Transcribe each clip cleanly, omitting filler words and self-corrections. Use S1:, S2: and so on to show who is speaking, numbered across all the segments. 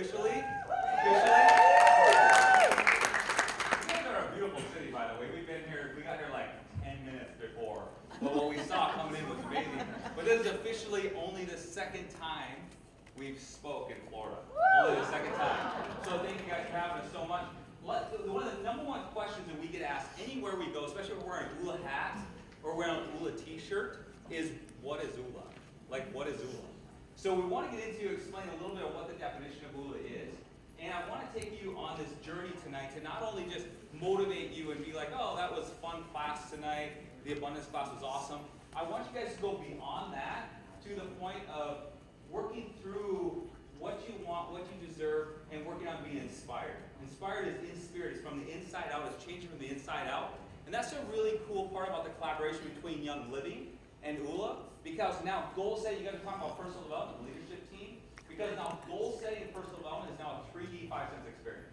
S1: Officially. You guys are a beautiful city, by the way. We got here like 10 minutes before. But what we saw coming in was amazing. But this is officially only the second time we've spoke in Florida. Only the second time. So thank you guys for having us so much. One of the number one questions that we get asked anywhere we go, especially if we're wearing an Oola hat or wearing an Oola t-shirt, is what is Oola? Like, what is Oola? So we want to get into explain a little bit of what the definition of Oola is. And I want to take you on this journey tonight to not only just motivate you and be like, oh, that was fun class tonight, the abundance class was awesome. I want you guys to go beyond that to the point of working through what you want, what you deserve, and working on being inspired. Inspired is in spirit. It's from the inside out. It's changing from the inside out. And that's a really cool part about the collaboration between Young Living and Oola, because now goal setting, you guys are talking about personal development, leadership team, because now goal setting and personal development is now a 3D 5-sense experience.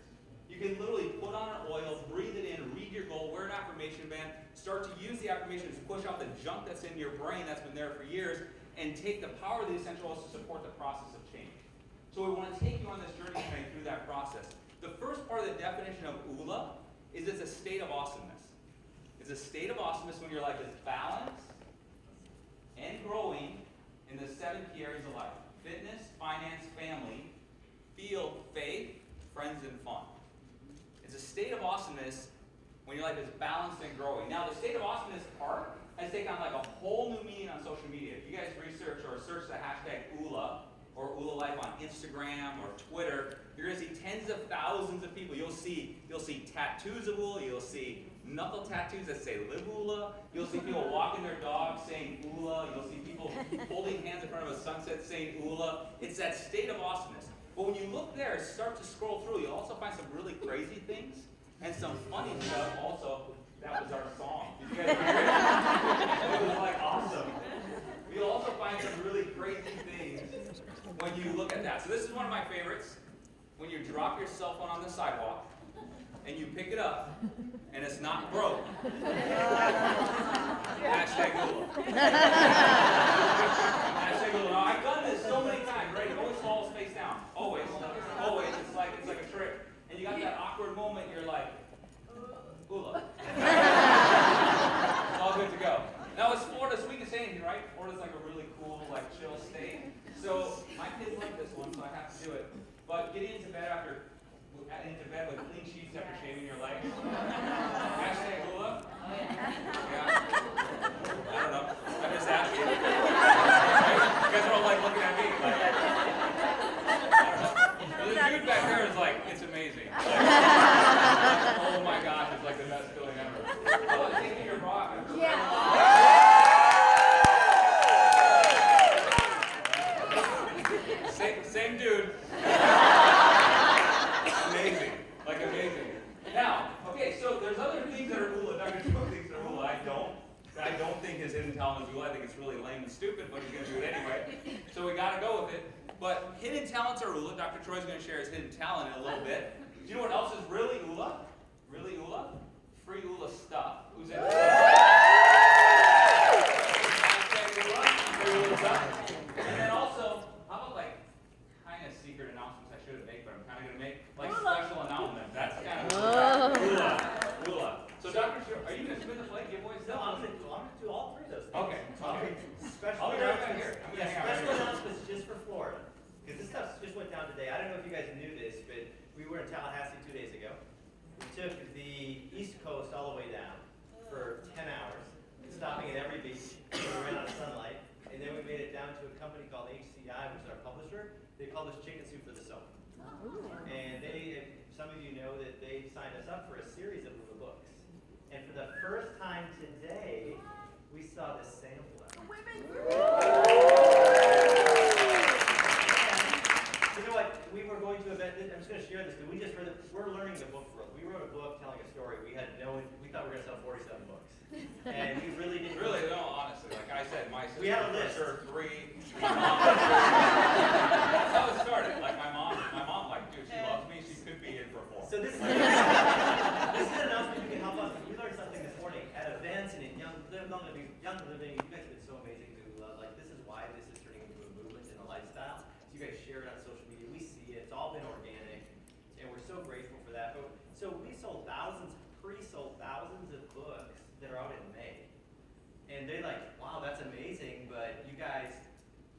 S1: You can literally put on an oil, breathe it in, read your goal, wear an affirmation band, start to use the affirmations to push out the junk that's in your brain that's been there for years, and take the power of the essential oils to support the process of change. So we want to take you on this journey tonight through that process. The first part of the definition of Oola is it's a state of awesomeness. It's a state of awesomeness when your life is balanced and growing in the 7 key areas of life: fitness, finance, family, field, faith, friends, and fun. It's a state of awesomeness when your life is balanced and growing. Now, the state of awesomeness part has taken on like a whole new meaning on social media. If you guys research or search the hashtag Oola or Oola Life on Instagram or Twitter, you're going to see tens of thousands of people. You'll see tattoos of Oola. You'll see knuckle tattoos that say Live Oola. You'll see people walking their dogs saying Oola. You'll see people holding hands in front of a sunset saying Oola. It's that state of awesomeness. But when you look there, start to scroll through, you'll also find some really crazy things and some funny stuff. Also, that was our song. Did you guys hear it? It was like awesome. You'll also find some really crazy things when you look at that. So this is one of my favorites. When you drop your cell phone on the sidewalk and you pick it up and it's not broke. Hashtag Oola. Hashtag Oola. Now, I've done this so many times, right? It always falls face down. Always. Always. It's like a trick. And you got that awkward moment, you're like, Oola. It's all good to go. Now it's Florida, so we can say anything, right? Florida's like a really cool, like chill state. So my kids like this one, so I have to do it. But getting into bed with clean sheets after shaving your legs. Hashtag Oola. Yeah. I don't know. I'm just asking. You guys are all like looking at me. Like, I don't know. The dude back there is like, it's amazing. Like, oh my gosh, it's like the best feeling ever. How about taking your bra? Same dude. Amazing. Like amazing. Now, okay, so there's other things that are Oola. Dr. Joe thinks are Oola. I don't think his hidden talent is Oola. I think it's really lame and stupid, but he's going to do it anyway. So we got to go with it. But hidden talents are Oola. Dr. Troy's going to share his hidden talent in a little bit. Do you know what else is really Oola? Really Oola? Free Oola stuff. Who's in? Free Oola stuff. And then also, how about like kind of secret announcements I shouldn't make, but I'm kind of going to make like special announcements. That's kind of Oola. Oola. So Dr. Troy, are you going to spin the plate, giveaway stuff?
S2: No, I'm going to do all 3 of those things.
S1: Okay.
S2: Special announcements just for Florida. Because this stuff just went down today. I don't know if you guys knew this, but we were in Tallahassee 2 days ago. We took the East Coast all the way down for 10 hours, stopping at every beach. We ran out of sunlight. And then we made it down to a company called HCI, which is our publisher. They publish Chicken Soup for the Soul. And some of you know that they signed us up for a series of little books. And for the first time today, we saw this sample. You know what? We were going to event. I'm just going to share this because we just heard that we're learning the book world. We wrote a book telling a story. We thought we were going to sell 47 books, and we really didn't.
S1: Really, no, honestly, like I said, my sister
S2: we had a list.
S1: For sure 3. My mom. That's how it started. Like my mom, like, dude, she loves me. She could be in for 4.
S2: So this is an announcement you can help us. We learned something this morning at events and in Young Living. You guys have been so amazing to this is why this is turning into a movement and a lifestyle. So you guys share it on social media. We see it. It's all been organic. So we sold thousands, pre-sold thousands of books that are out in May. And they're like, wow, that's amazing, but you guys,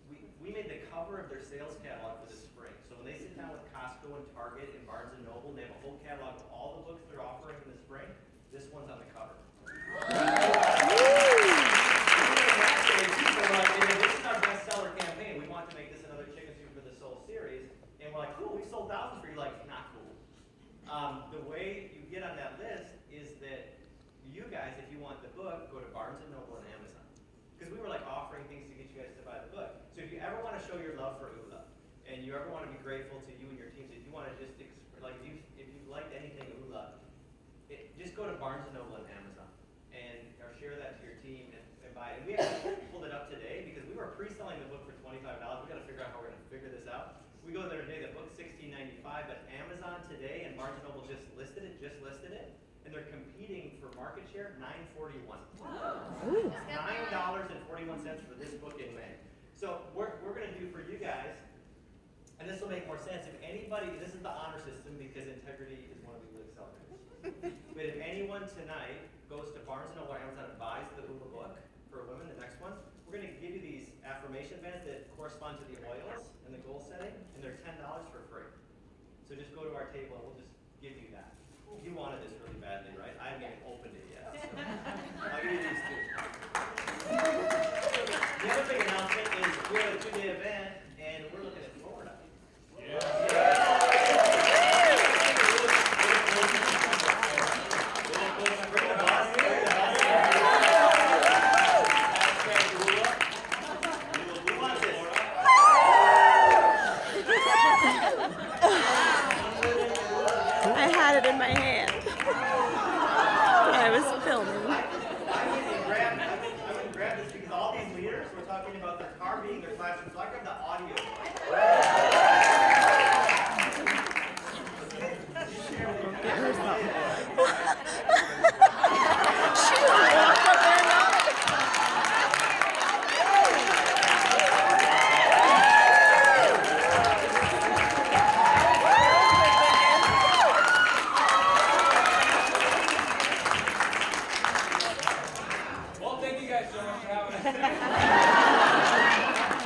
S2: we made the cover of their sales catalog for the spring. So when they sit down with Costco and Target and Barnes and Noble, and they have a whole catalog of all the books they're offering in the spring, this one's on the cover. This is our bestseller campaign. We want to make this another Chicken Soup for the Soul series. And we're like, cool, we sold thousands for you. Like, not cool. The way you get on that list is that you guys, if you want the book, go to Barnes and Noble and Amazon. Because we were like offering things to get you guys to buy the book. So if you ever want to show your love for Oola, and you ever want to be grateful to you and your teams, if you want to just, like, if you liked anything Oola, just go to Barnes and Noble and Amazon, or share that to your team and buy it. And we actually pulled it up today because we were pre-selling the book for $25. We got to figure out how we're going to figure this out. We go there today, the book's $16.95, but Amazon today and Barnes and Noble just listed it, and they're competing for market share, $9.41. $9.41 for this book in May. So we're going to do for you guys, and this will make more sense, if anybody, this is the honor system because integrity is one of the big sellers. But if anyone tonight goes to Barnes & Noble or Amazon and buys the Oola book for women, the next one, we're going to give you these affirmation bands that correspond to the oils and the goal setting, and they're $10 for free. So just go to our table and we'll just give you that. You wanted this really badly, right? I haven't even opened it yet. So I'll give you these two. The other big announcement is we have a 2-day event, and we're looking at Florida.
S3: I had it in my hand when I was filming.
S2: I went and grabbed this because all these leaders were talking about their car being their classroom, so I grabbed the audio.
S3: Get her something. She walked up there and got it.
S1: Well, thank you guys so much for having us today.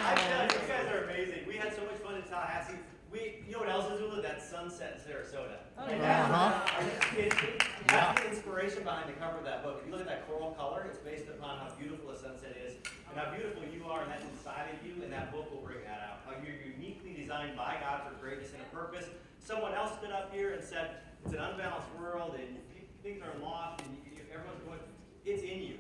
S2: I tell you, you guys are amazing. We had so much fun in Tallahassee. You know what else is Oola? That sunset in Sarasota. Oh, yeah. Are you kidding me? That's the inspiration behind the cover of that book. If you look at that coral color, it's based upon how beautiful a sunset is and how beautiful you are, and that's inside of you, and that book will bring that out. How you're uniquely designed by God for greatness and a purpose. Someone else stood up here and said, it's an unbalanced world, and things are lost, and everyone's going, it's in you.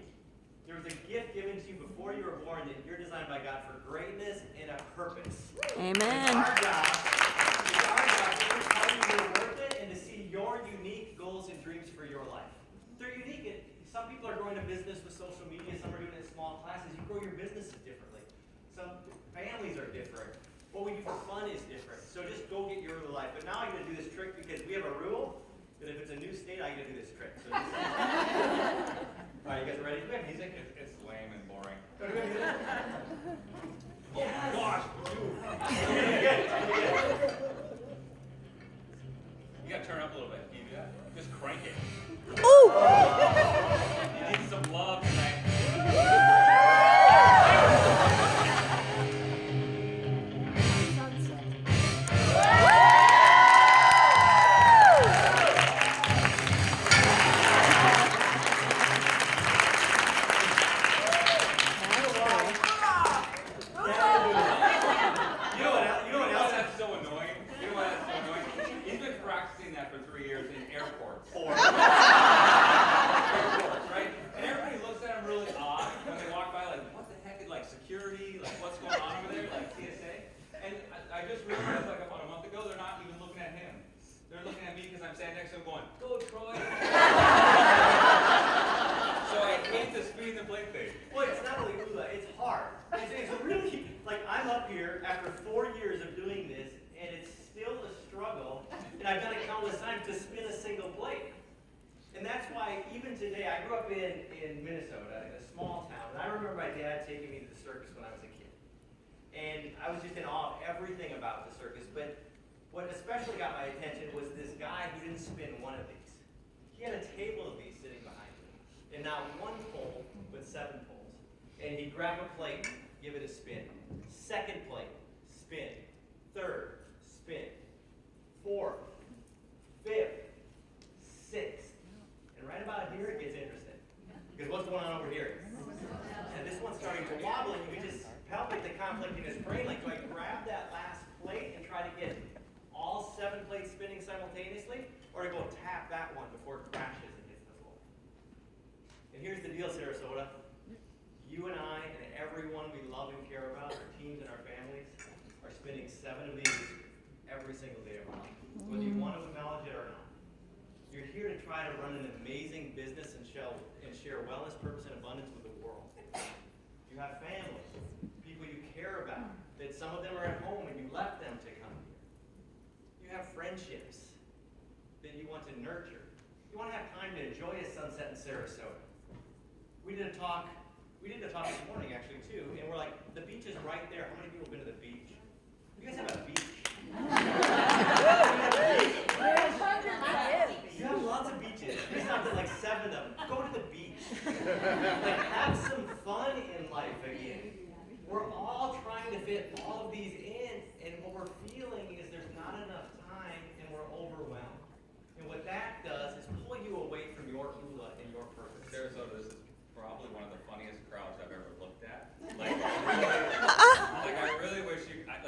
S2: There was a gift given to you before you were born that you're designed by God for greatness and a purpose.
S3: Amen.
S2: Our job is to tell you you're worth it and to see your unique goals and dreams for your life. They're unique. Some people are growing a business with social media. Some are doing it in small classes. You grow your businesses differently. Some families are different. What we do for fun is different. So just go get your little life. But now I'm going to do this trick because we have a rule that if it's a new state, I get to do this trick. So all right, you guys ready? Do we have music?
S1: It's lame and boring.
S2: Do we have music?
S1: Oh my gosh! You gotta turn up a little bit. Can you do that? Just crank it.
S3: Ooh!
S1: You need some love tonight. You know what else that's so annoying? You know why that's so annoying? He's been practicing that for 3 years in airports. Airports, right? And everybody looks at him really odd when they walk by, like, what the heck is, like, security? Like, what's going on over there? Like, TSA? And I just realized, like, about a month ago, they're not even looking at him. They're looking at me because I'm standing next to him going, go, Troy. So I hate the speed and the blink thing.
S2: Well, it's not only Oola, it's hard. It's really, like, I'm up here after 4 years of doing this, and it's still a struggle, and I've done it countless times to spin a single blade. And that's why, even today, I grew up in Minnesota, in a small town, and I remember my dad taking me to the circus when I was a kid. And I was just in awe of everything about the circus, but what especially got my attention was this guy who didn't spin one of these. he had a table of these sitting behind him. And not one pole, but 7 poles. And he'd grab a plate, give it a spin. Second plate, spin. Third, spin. Fourth, fifth, sixth. And right about here, it gets interesting. Because what's going on over here? And this one's starting to wobble, and you can just palpate the conflict in his brain. Like, do I grab that last plate and try to get all 7 plates spinning simultaneously? Or do I go tap that one before it crashes and hits the floor? And here's the deal, Sarasota. You and I and everyone we love and care about, our teams and our families, are spinning 7 of these every single day of our life. Whether you want to acknowledge it or not. You're here to try to run an amazing business and share wellness, purpose, and abundance with the world. You have families, people you care about, that some of them are at home and you left them to come here. You have friendships that you want to nurture. You want to have time to enjoy a sunset in Sarasota. We did a talk this morning actually too, and we're like, the beach is right there. How many people have been to the beach? You guys have a beach? You have lots of beaches. There's not like 7 of them. Go to the beach. Like, have some fun in life again. We're all trying to fit all of these in, and what we're feeling is there's not enough time, and we're overwhelmed. And what that does is pull you away from your Oola and your purpose.
S1: Sarasota, this is probably one of the funniest crowds I've ever looked at. Like I really wish you got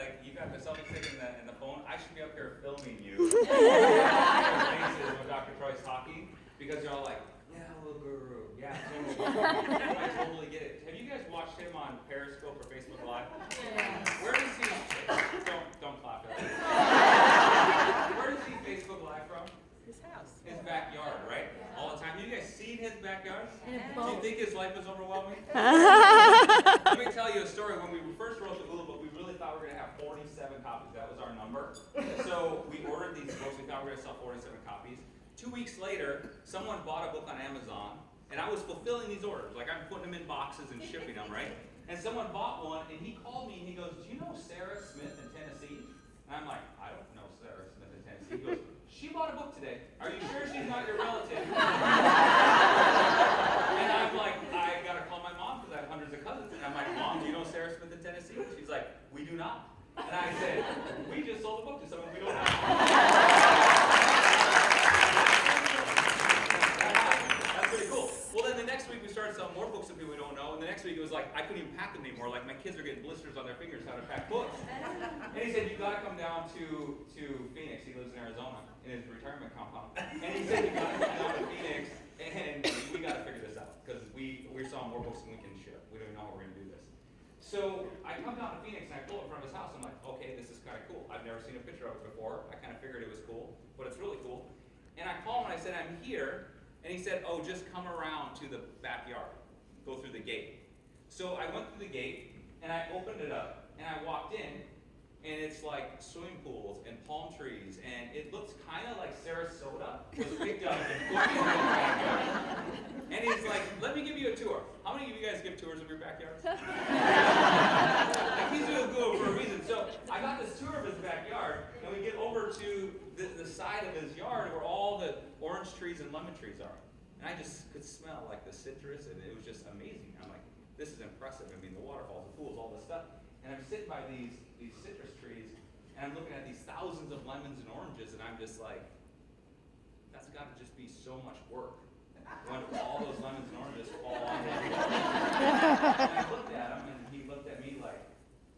S1: the selfie stick in the phone. I should be up here filming you. Faces when Dr. Troy's talking, because you're all like, yeah, little guru, yeah, totally. I totally get it. Have you guys watched him on Periscope or Facebook Live? Where does he? Don't clap at that. Where does he Facebook Live from?
S3: His house.
S1: His backyard, right? All the time. You guys seen his backyard? Do you think his life is overwhelming? Let me tell you a story. When we first wrote the Oola book, we really thought we were going to have 47 copies. That was our number. So we ordered these books. We thought we were going to sell 47 copies. 2 weeks later, someone bought a book on Amazon, and I was fulfilling these orders. Like, I'm putting them in boxes and shipping them, right? And someone bought one, and he called me, and he goes, do you know Sarah Smith in Tennessee? And I'm like, I don't know Sarah Smith in Tennessee. He goes, she bought a book today. Are you sure she's not your relative? And I'm like, I got to call my mom because I have hundreds of cousins. And I'm like, Mom, do you know Sarah Smith in Tennessee? She's like, we do not. And I said, we just sold a book to someone we don't know. That's pretty cool. Well, then the next week we started selling more books to people we don't know. And the next week it was like, I couldn't even pack them anymore. Like, my kids are getting blisters on their fingers how to pack books. And he said, you got to come down to Phoenix. He lives in Arizona in his retirement compound. And he said, you got to come down to Phoenix, and we got to figure this out. Because we're selling more books than we can ship. We don't even know how we're going to do this. So I come down to Phoenix, and I pull up in front of his house. I'm like, okay, this is kind of cool. I've never seen a picture of it before. I kind of figured it was cool, but it's really cool. And I call him, and I said, I'm here. And he said, oh, just come around to the backyard. Go through the gate. So I went through the gate, and I opened it up, and I walked in, and it's like swimming pools and palm trees, and it looks kind of like Sarasota was picked up and put in the backyard. And he's like, let me give you a tour. How many of you guys give tours of your backyards? Like, he's doing good for a reason. So I got this tour of his backyard, and we get over to the side of his yard where all the orange trees and lemon trees are. And I just could smell like the citrus, and it was just amazing. I'm like, this is impressive. I mean, the waterfalls, the pools, all this stuff. And I'm sitting by these citrus trees, and I'm looking at these thousands of lemons and oranges, and I'm just like, that's got to just be so much work when all those lemons and oranges fall on his yard. And I looked at him, and he looked at me like,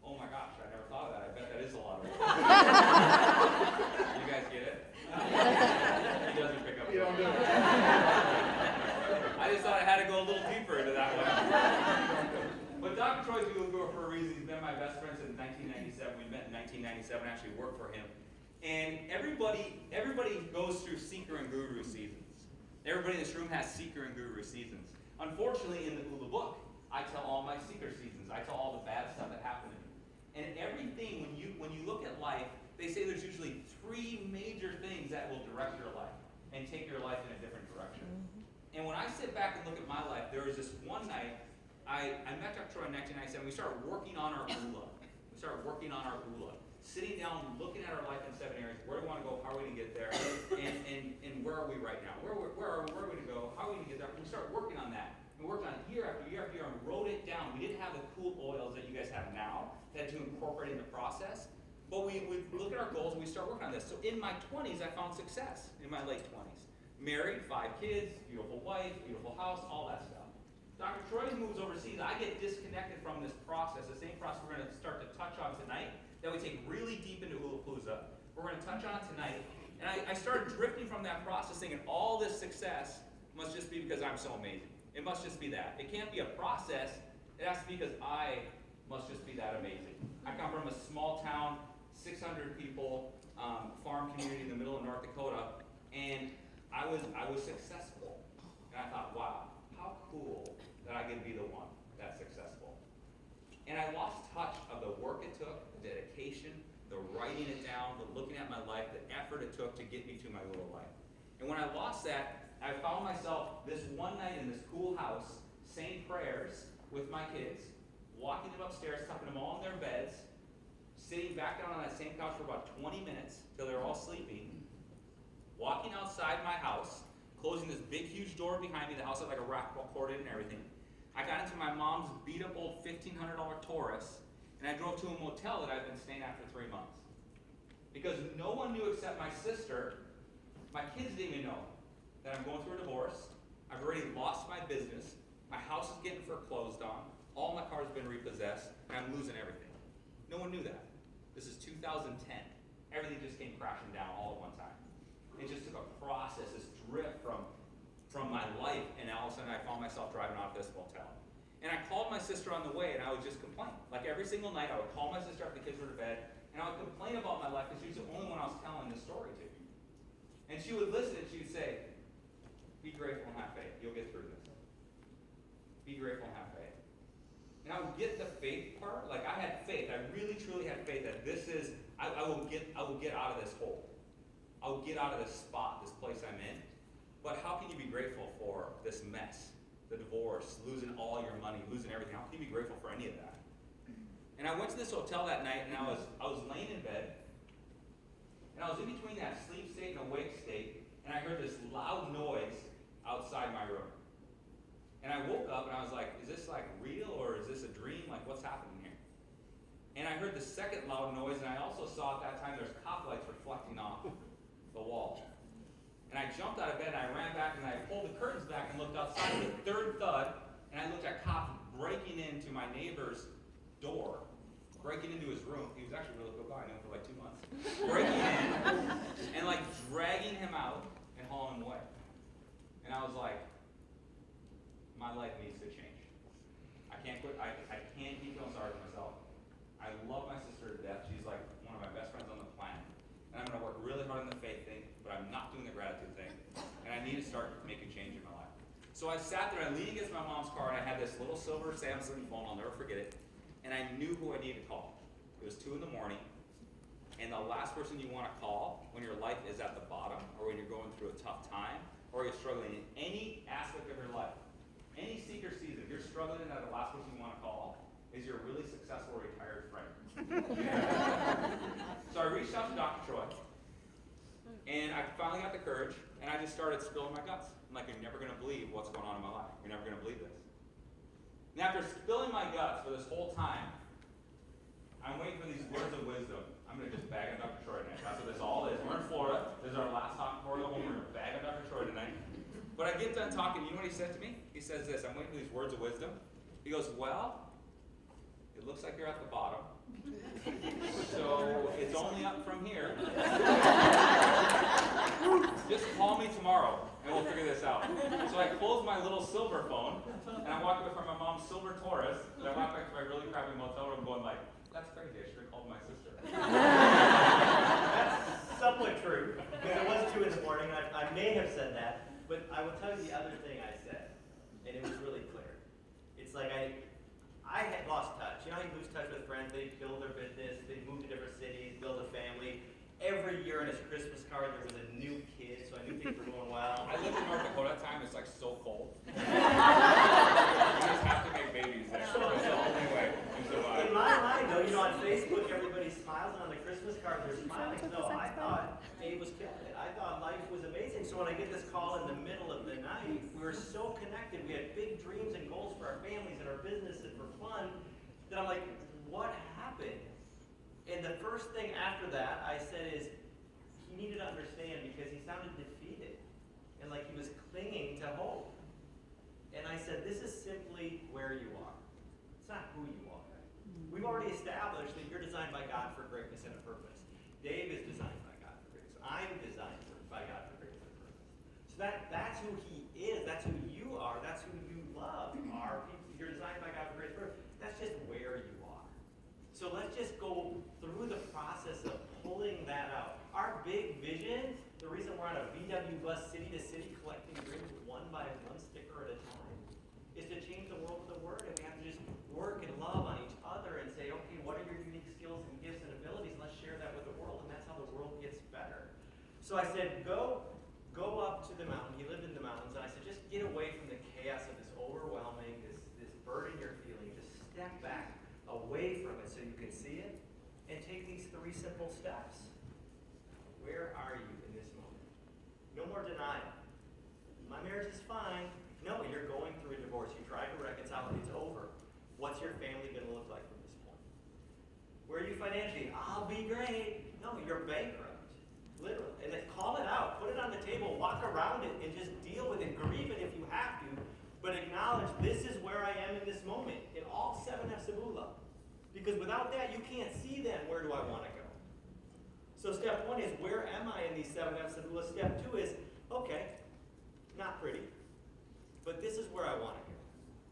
S1: oh my gosh, I never thought of that. I bet that is a lot of work. You guys get it? He doesn't pick up. You don't do it. I just thought I had to go a little deeper into that one. But Dr. Troy's Oola Guru for a reason. He's been my best friend since 1997. We met in 1997, actually worked for him. And everybody goes through seeker and guru seasons. Everybody in this room has seeker and guru seasons. Unfortunately, in the Oola book, I tell all my seeker seasons. I tell all the bad stuff that happened to me. And everything, when you look at life, they say there's usually 3 major things that will direct your life and take your life in a different direction. And when I sit back and look at my life, there was this one night, I met Dr. Troy in 1997. We started working on our Oola. sitting down, looking at our life in 7 areas. Where do we want to go? How are we going to get there? And where are we right now? Where are we going to go? How are we going to get there? We started working on that. We worked on it year after year after year and wrote it down. We didn't have the cool oils that you guys have now that to incorporate in the process. But we would look at our goals and we start working on this. So in my 20s, I found success in my late 20s. Married, 5 kids, beautiful wife, beautiful house, all that stuff. Dr. Troy moves overseas. I get disconnected from this process, the same process we're going to start to touch on tonight, that we take really deep into Oola. We're going to touch on it tonight. And I started drifting from that process thinking all this success must just be because I'm so amazing. It must just be that. It can't be a process. It has to be because I must just be that amazing. I come from a small town, 600 people, farm community in the middle of North Dakota, and I was successful. And I thought, wow, how cool that I could be the one that's successful. And I lost touch of the work it took, the dedication, the writing it down, the looking at my life, the effort it took to get me to my little life. And when I lost that, I found myself this one night in this cool house, saying prayers with my kids, walking them upstairs, tucking them all in their beds, sitting back down on that same couch for about 20 minutes till they were all sleeping, walking outside my house, closing this big, huge door behind me. The house had like a racquetball court in and everything. I got into my mom's beat-up old $1,500 Taurus, and I drove to a motel that I'd been staying at for 3 months. Because no one knew except my sister. My kids didn't even know that I'm going through a divorce. I've already lost my business. My house is getting foreclosed on. All my cars have been repossessed, and I'm losing everything. No one knew that. This is 2010. Everything just came crashing down all at one time. It just took a process, this drift from my life, and all of a sudden I found myself driving off this motel. And I called my sister on the way, and I would just complain. Like every single night, I would call my sister after the kids were to bed, and I would complain about my life because she was the only one I was telling this story to. And she would listen, and she would say, be grateful and have faith. You'll get through this. Be grateful and have faith. And I would get the faith part. Like I had faith. I really, truly had faith that this is, I will get out of this hole. I will get out of this spot, this place I'm in. But how can you be grateful for this mess? The divorce, losing all your money, losing everything. How can you be grateful for any of that? And I went to this hotel that night, and I was laying in bed, and I was in between that sleep state and awake state, and I heard this loud noise outside my room. And I woke up and I was like, is this like real or is this a dream? Like what's happening here? And I heard the second loud noise, and I also saw at that time there's cop lights reflecting off the wall. And I jumped out of bed and I ran back and I pulled the curtains back and looked outside with the third thud, and I looked at cops breaking into my neighbor's door, breaking into his room. He was actually a really cool guy. I knew him for like 2 months. Breaking in and like dragging him out and hauling him away. And I was like, my life needs to change. I can't quit. I can't keep feeling sorry for myself. I love my sister to death. She's like one of my best friends on the planet. And I'm going to work really hard on the faith thing, but I'm not doing the gratitude thing. And I need to start making change in my life. So I sat there, I leaned against my mom's car, and I had this little silver Samsung phone. I'll never forget it. And I knew who I needed to call. It was 2 in the morning. And the last person you want to call when your life is at the bottom, or when you're going through a tough time, or you're struggling in any aspect of your life, any seeker season, if you're struggling and the last person you want to call is your really successful retired friend. So I reached out to Dr. Troy, and I finally got the courage, and I just started spilling my guts. I'm like, you're never going to believe what's going on in my life. You're never going to believe this. And after spilling my guts for this whole time, I'm waiting for these words of wisdom. I'm going to just bag on Dr. Troy tonight. That's what this all is. We're in Florida. This is our last talk before we go home. We're going to bag on Dr. Troy tonight. But I get done talking. You know what he said to me? He says this. I'm waiting for these words of wisdom. He goes, well, it looks like you're at the bottom. So it's only up from here. Just call me tomorrow and we'll figure this out. So I closed my little silver phone and I walked away from my mom's silver Taurus, and I walked back to my really crappy motel room going like, that's crazy, I should have called my sister.
S2: That's somewhat true, because it was 2 in the morning. I may have said that, but I will tell you the other thing I said, and it was really clear. It's like I had lost touch. You know how you lose touch with friends? They build their business, they move to different cities, build a family. Every year in his Christmas card, there was a new kid, so I knew things were going well.
S1: I lived in North Dakota at the time. It's like so cold. You just have to make babies there. It's the only way to survive.
S2: In my mind, though, on Facebook, everybody smiles, and on the Christmas so when I get this call in the middle of the night, we were so connected. We had big dreams and goals for our families and our business and for fun that I'm like, what happened? And the first thing after that I said is, he needed to understand because he sounded defeated and like he was clinging to hope. And I said, this is simply where you are. It's not who you are. We've already established that you're designed by God for greatness and a purpose. Dave is designed by God for greatness. I'm designed by God for greatness and purpose. So that's who he is. That's who you are. That's who you love are. You're designed by God for greatness and purpose. That's just where you are. So let's just go through the process of pulling that out. Our big vision, the reason we're on a VW bus city to city collecting dreams one by one sticker at a time, is to change the world with the word. And we have to just work and love on each other and say, okay, what are your unique skills and gifts and abilities? Let's share that with the world, and that's how the world gets better. So I said, go up to the mountain. He lived in the mountains, and I said, just get away from the chaos of this overwhelming, this burden you're feeling. Just step back away from it so you can see it, and take these 3 simple steps. Where are you in this moment? No more denial. My marriage is fine. No, you're going through a divorce. You tried to reconcile it. It's over. What's your family going to look like from this point? Where are you financially? I'll be great. No, you're bankrupt. Literally. And then call it out. Put it on the table. Walk around it and just deal with it. Grieve it if you have to. But acknowledge this is where I am in this moment. In all 7 F's of Oola. Because without that, you can't see then where do I want to go. So step 1 is, where am I in these 7 F's of Oola? Step 2 is, okay, not pretty, but this is where I want to go.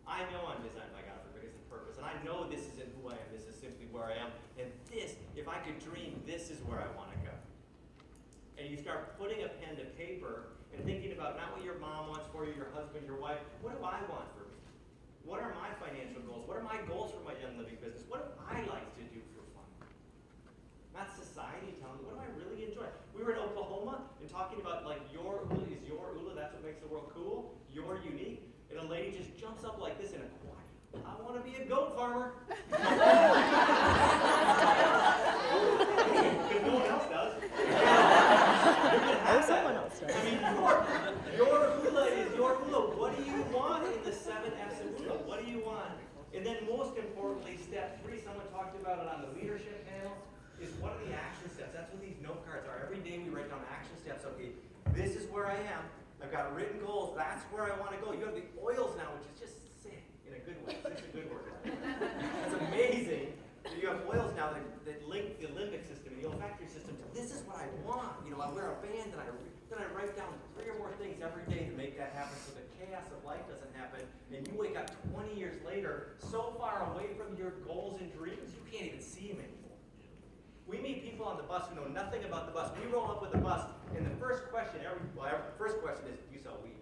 S2: I know I'm designed by God for greatness and purpose, and I know this isn't who I am, this is simply where I am. And this, if I could dream, this is where I want to go. And you start putting a pen to paper and thinking about not what your mom wants for you, your husband, your wife, what do I want for me? What are my financial goals? What are my goals for my Young Living business? What do I like to do for fun? Not society telling me, what do I really enjoy? We were in Oklahoma and talking about like your Oola is your Oola, that's what makes the world cool. You're unique. And a lady just jumps up like this in a quiet, I want to be a goat farmer. Because no one else does.
S3: Oh, someone else does.
S2: I mean, your Oola is your Oola. What do you want in the 7 F's of Oola? What do you want? And then most importantly, step 3, someone talked about it on the leadership panel, is what are the action steps? That's what these note cards are. Every day we write down action steps. Okay, this is where I am. I've got written goals. That's where I want to go. You have the oils now, which is just sick in a good way. It's a good word. It's amazing that you have oils now that link the limbic system and the olfactory system to this is what I want. You know, I wear a band and then I write down 3 or more things every day to make that happen so the chaos of life doesn't happen. And you wake up 20 years later so far away from your goals and dreams, you can't even see them anymore. We meet people on the bus who know nothing about the bus. We roll up with the bus, and the first question, first question is, do you sell weed?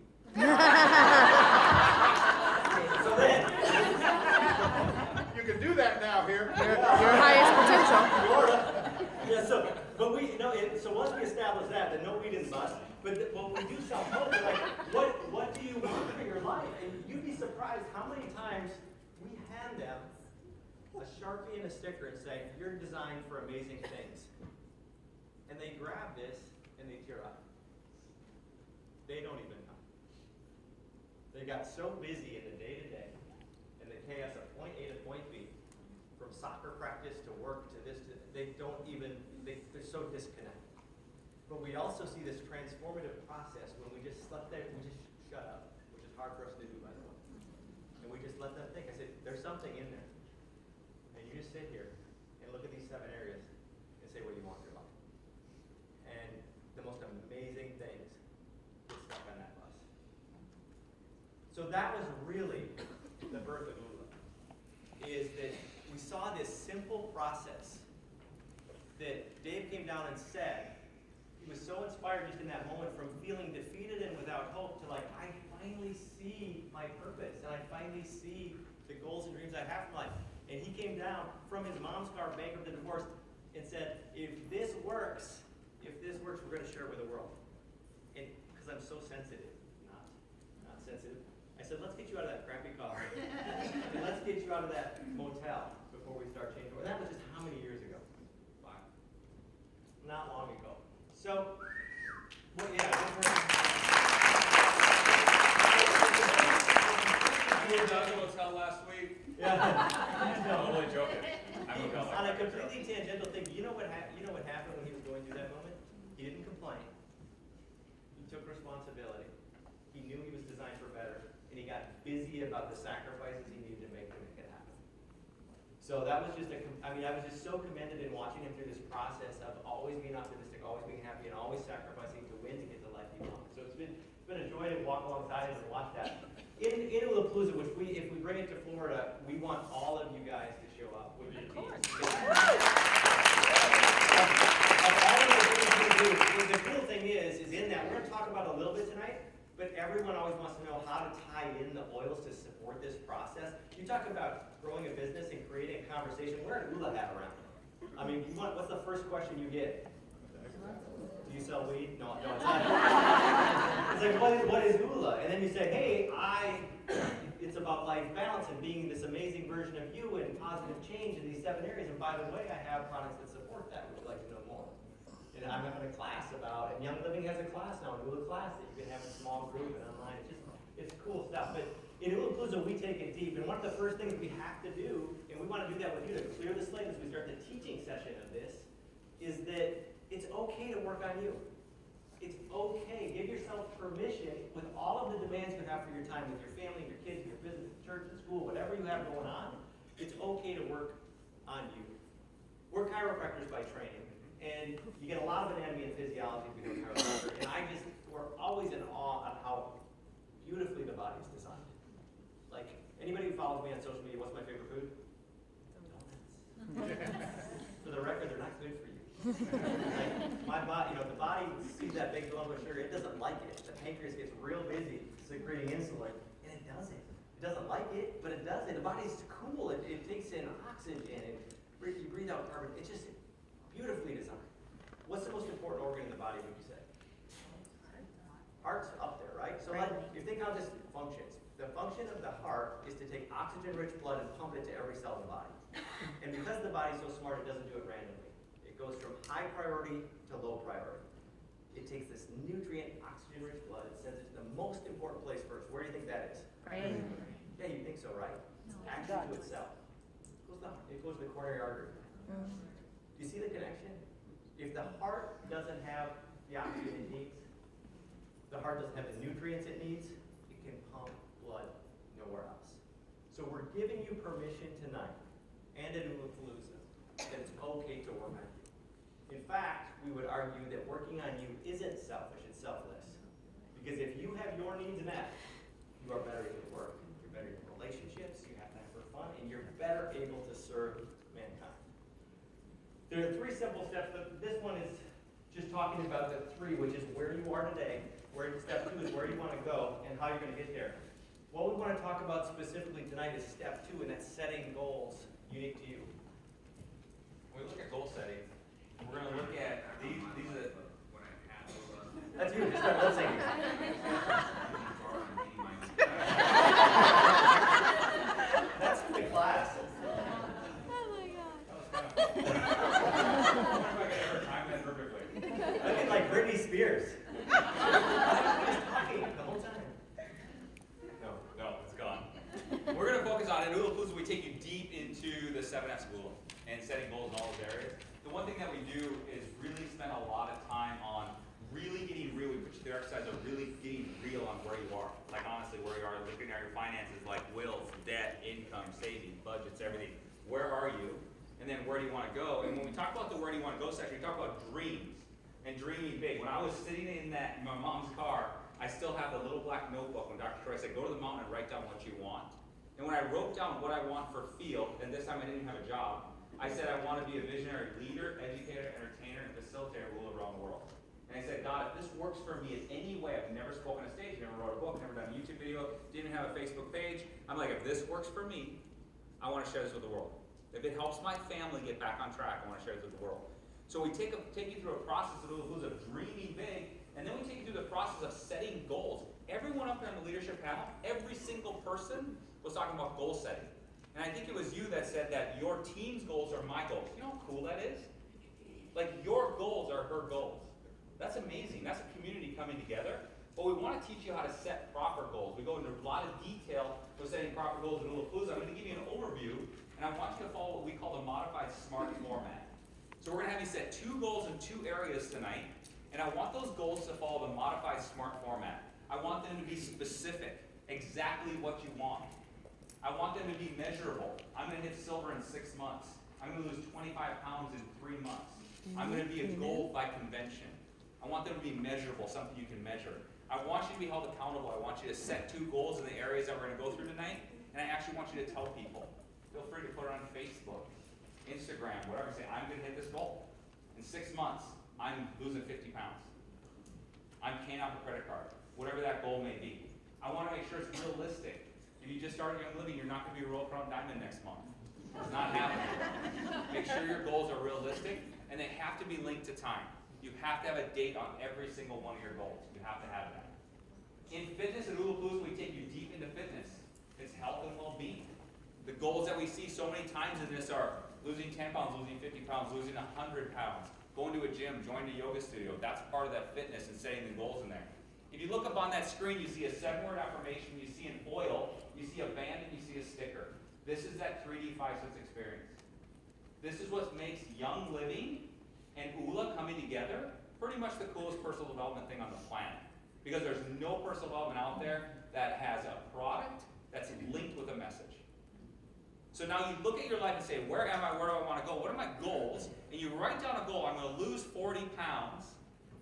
S2: So then,
S4: You can do that now here.
S3: Your highest potential.
S2: yeah, so once we establish that no weed in the bus, but when we do sell hope, we're like, what do you want for your life? And you'd be surprised how many times we hand them a Sharpie and a sticker and say, you're designed for amazing things. And they grab this and they tear up. They don't even know. They got so busy in the day-to-day and the chaos of point A to point B, from soccer practice to work to this, they don't even, they're so disconnected. But we also see this transformative process when we just let them, we just shut up, which is hard for us to do, by the way. And we just let them think. I said, there's something in there. And you just sit here and look at these 7 areas and say what you want in your life. And the most amazing things get stuck on that bus. So that was really the birth of Oola, is that we saw this simple process that Dave came down and said. He was so inspired just in that moment from feeling defeated and without hope to like, I finally see my purpose and I finally see the goals and dreams I have for life. And he came down from his mom's car, bankrupt and divorced, and said, if this works, we're going to share it with the world. And because I'm so sensitive, not sensitive, I said, let's get you out of that crappy car. And let's get you out of that motel before we start changing. And that was just how many years ago? 5. Not long ago. So, well, yeah.
S1: moved out of the hotel last week.
S2: Yeah.
S1: No, I'm only joking. I moved out like
S2: On a
S1: that, so.
S2: completely tangential thing, you know what happened when he was going through that moment? He didn't complain. He took responsibility. He knew he was designed for better, and he got busy about the sacrifices he needed to make it happen. So that was just I was just so commended in watching him through this process of always being optimistic, always being happy, and always sacrificing to win to get the life he wanted. So it's been a joy to walk alongside him and watch that. In Oolapalooza, which if we bring it to Florida, we want all of you guys to show up with your teams. The cool thing is in that we're going to talk about it a little bit tonight, but everyone always wants to know how to tie in the oils to support this process. You talk about growing a business and creating a conversation. Wear an Oola hat around. I mean, what's the first question you get? Do you sell weed? No, it's not. It's like, what is Oola? And then you say, hey, it's about life balance and being this amazing version of you and positive change in these 7 areas. And by the way, I have products that support that. Would you like to know more? And I'm having a class and Young Living has a class now, an Oola class that you can have in a small group and online. It's cool stuff. But in Oolapalooza, we take it deep. And one of the first things we have to do, and we want to do that with you to clear the slate as we start the teaching session of this, is that it's okay to work on you. It's okay. Give yourself permission with all of the demands you have for your time with your family, your kids, your business, church, and school, whatever you have going on. It's okay to work on you. We're chiropractors by training, and you get a lot of anatomy and physiology if you do chiropractor. And we're always in awe of how beautifully the body's designed. Like, anybody who follows me on social media, what's my favorite food? Donuts. For the record, they're not good for you. Like, my body, the body sees that big lump of sugar, it doesn't like it. The pancreas gets real busy secreting insulin, and it doesn't. It doesn't like it, but it does it. The body's cool. It takes in oxygen, and you breathe out carbon. It's just beautifully designed. What's the most important organ in the body, would you say? Heart's up there, right? So like, you think how this functions. The function of the heart is to take oxygen-rich blood and pump it to every cell in the body. And because the body's so smart, it doesn't do it randomly. It goes from high priority to low priority. It takes this nutrient, oxygen-rich blood, and sends it to the most important place first. Where do you think that is?
S3: Brain.
S2: Yeah, you think so, right? Actually to itself. It goes to the coronary artery. Do you see the connection? If the heart doesn't have the oxygen it needs, the heart doesn't have the nutrients it needs, it can pump blood nowhere else. So we're giving you permission tonight, and at Oolapalooza, that it's okay to work on you. In fact, we would argue that working on you isn't selfish, it's selfless. Because if you have your needs met, you are better able to work, you're better in relationships, you have time for fun, and you're better able to serve mankind. There are 3 simple steps, but this one is just talking about the 3, which is where you are today. Step 2 is where you want to go and how you're going to get there. What we want to talk about specifically tonight is step 2, and that's setting goals unique to you.
S1: When we look at goal setting, we're going to look at these are the...
S2: That's you, just start lip syncing. That's for the class.
S3: Oh my God.
S1: I wonder if I could ever time that perfectly.
S2: I mean, like Britney Spears. Just talking the whole time.
S1: No, it's gone. We're going to focus on, at Oolapalooza, we take you deep into the 7F school and setting goals in all those areas. The one thing that we do is really spend a lot of time on really getting real. We put you through exercise of really getting real on where you are. Like honestly, where you are, looking at your finances, like wills, debt, income, savings, budgets, everything. Where are you? And then where do you want to go? And when we talk about the where do you want to go section, we talk about dreams and dreaming big. When I was sitting in my mom's car, I still have the little black notebook when Dr. Troy said, go to the mountain and write down what you want. And when I wrote down what I want for field, and this time I didn't have a job, I said I want to be a visionary leader, educator, entertainer, and facilitator ruler around the world. And I said, God, if this works for me in any way, I've never spoken on stage, never wrote a book, never done a YouTube video, didn't have a Facebook page. I'm like, if this works for me, I want to share this with the world. If it helps my family get back on track, I want to share this with the world. So we take you through a process of dreaming big, and then we take you through the process of setting goals. Everyone up there on the leadership panel, every single person was talking about goal setting. And I think it was you that said that your team's goals are my goals. You know how cool that is? Like, your goals are her goals. That's amazing. That's a community coming together. But we want to teach you how to set proper goals. We go into a lot of detail with setting proper goals in Oola. I'm going to give you an overview, and I want you to follow what we call the modified SMART format. So we're going to have you set 2 goals in 2 areas tonight, and I want those goals to follow the modified SMART format. I want them to be specific, exactly what you want. I want them to be measurable. I'm going to hit silver in 6 months. I'm going to lose 25 pounds in 3 months. I'm going to be a gold by convention. I want them to be measurable, something you can measure. I want you to be held accountable. I want you to set 2 goals in the areas that we're going to go through tonight, and I actually want you to tell people. Feel free to put it on Facebook, Instagram, whatever. Say, I'm going to hit this goal. In 6 months, I'm losing 50 pounds. I'm paying off a credit card, whatever that goal may be. I want to make sure it's realistic. If you just started Young Living, you're not going to be a Royal Crown Diamond next month. It's not happening. Make sure your goals are realistic, and they have to be linked to time. You have to have a date on every single one of your goals. You have to have that. In fitness at Oola, we take you deep into fitness. It's health and well-being. The goals that we see so many times in this are losing 10 pounds, losing 50 pounds, losing 100 pounds, going to a gym, joining a yoga studio. That's part of that fitness and setting the goals in there. If you look up on that screen, you see a 7-word affirmation, you see an oil, you see a band, and you see a sticker. This is that 3D 5-sense experience. This is what makes Young Living and Oola coming together pretty much the coolest personal development thing on the planet. Because there's no personal development out there that has a product that's linked with a message. So now you look at your life and say, where am I? Where do I want to go? What are my goals? And you write down a goal. I'm going to lose 40 pounds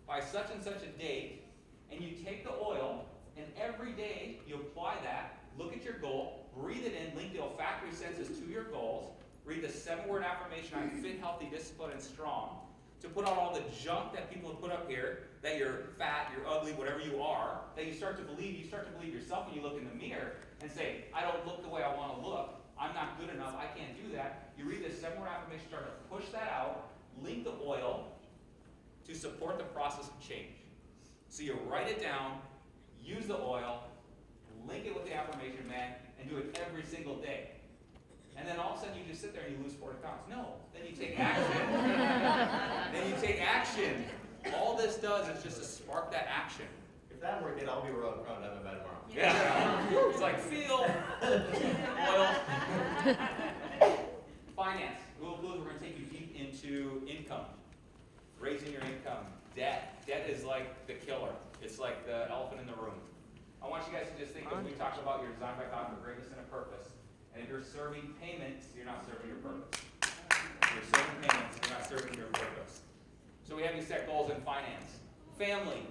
S1: by such and such a date. And you take the oil, and every day you apply that, look at your goal, breathe it in, link the olfactory senses to your goals, read the 7-word affirmation, I'm fit, healthy, disciplined, and strong, to put out all the junk that people have put up here, that you're fat, you're ugly, whatever you are, that you start to believe yourself when you look in the mirror and say, I don't look the way I want to look, I'm not good enough, I can't do that. You read this 7-word affirmation, start to push that out, link the oil to support the process of change. So you write it down, use the oil, link it with the affirmation, man, and do it every single day. And then all of a sudden you just sit there and you lose 40 pounds. No, then you take action. Then you take action. All this does is just to spark that action.
S2: If that worked, then I'll be Royal Crown Diamond by tomorrow.
S1: Yeah. It's like feel, oil. Finance. We're going to take you deep into income, raising your income. Debt. Debt is like the killer. It's like the elephant in the room. I want you guys to just think of, we talked about you're designed by God for greatness and a purpose. And if you're serving payments, you're not serving your purpose. If you're serving payments, you're not serving your purpose. So we have you set goals in finance. Family.